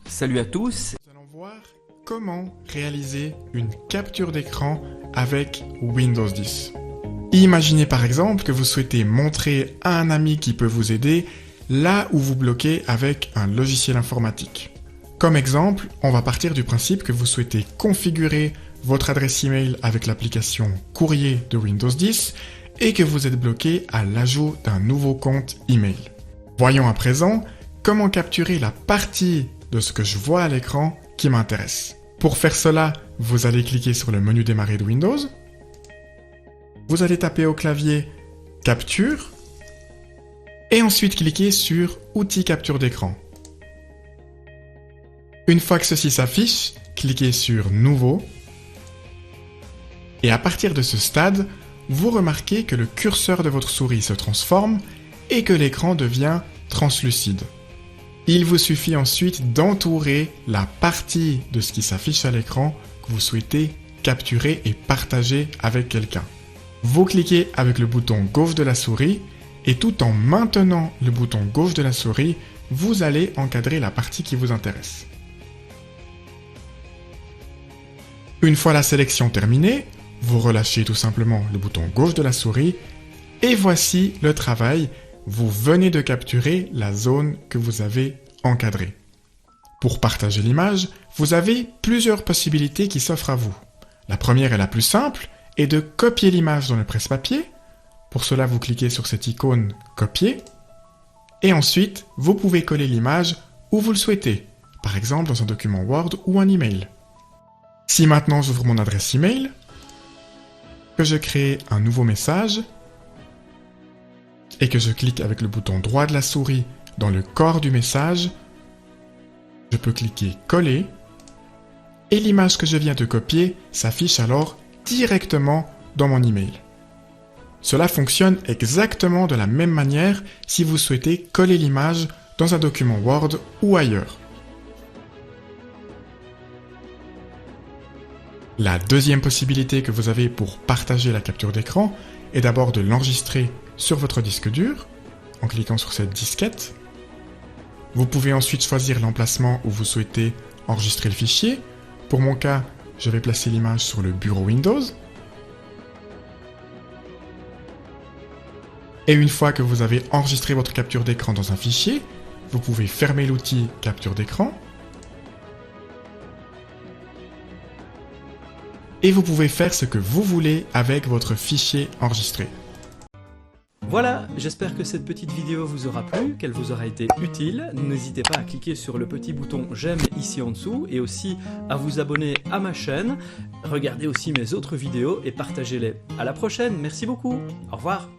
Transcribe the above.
Salut à tous. Nous allons voir comment réaliser une capture d'écran avec Windows 10. Imaginez par exemple que vous souhaitez montrer à un ami qui peut vous aider là où vous bloquez avec un logiciel informatique. Comme exemple, on va partir du principe que vous souhaitez configurer votre adresse email avec l'application Courrier de Windows 10 et que vous êtes bloqué à l'ajout d'un nouveau compte email. Voyons à présent comment capturer la partie de ce que je vois à l'écran qui m'intéresse. Pour faire cela, vous allez cliquer sur le menu démarrer de Windows. Vous allez taper au clavier Capture et ensuite cliquer sur Outils capture d'écran. Une fois que ceci s'affiche, cliquez sur Nouveau. Et à partir de ce stade, vous remarquez que le curseur de votre souris se transforme et que l'écran devient translucide. Il vous suffit ensuite d'entourer la partie de ce qui s'affiche à l'écran que vous souhaitez capturer et partager avec quelqu'un. Vous cliquez avec le bouton gauche de la souris et tout en maintenant le bouton gauche de la souris, vous allez encadrer la partie qui vous intéresse. Une fois la sélection terminée, vous relâchez tout simplement le bouton gauche de la souris et voici le travail. Vous venez de capturer la zone que vous avez encadrée. Pour partager l'image, vous avez plusieurs possibilités qui s'offrent à vous. La première et la plus simple est de copier l'image dans le presse-papier. Pour cela, vous cliquez sur cette icône « Copier » et ensuite, vous pouvez coller l'image où vous le souhaitez, par exemple dans un document Word ou un email. Si maintenant j'ouvre mon adresse email, que je crée un nouveau message et que je clique avec le bouton droit de la souris dans le corps du message, je peux cliquer Coller et l'image que je viens de copier s'affiche alors directement dans mon email. Cela fonctionne exactement de la même manière si vous souhaitez coller l'image dans un document Word ou ailleurs. La deuxième possibilité que vous avez pour partager la capture d'écran est d'abord de l'enregistrer sur votre disque dur en cliquant sur cette disquette. Vous pouvez ensuite choisir l'emplacement où vous souhaitez enregistrer le fichier. Pour mon cas, je vais placer l'image sur le bureau Windows. Et une fois que vous avez enregistré votre capture d'écran dans un fichier, vous pouvez fermer l'outil capture d'écran. Et vous pouvez faire ce que vous voulez avec votre fichier enregistré. Voilà, j'espère que cette petite vidéo vous aura plu, qu'elle vous aura été utile. N'hésitez pas à cliquer sur le petit bouton j'aime ici en dessous et aussi à vous abonner à ma chaîne. Regardez aussi mes autres vidéos et partagez-les. À la prochaine, merci beaucoup, au revoir.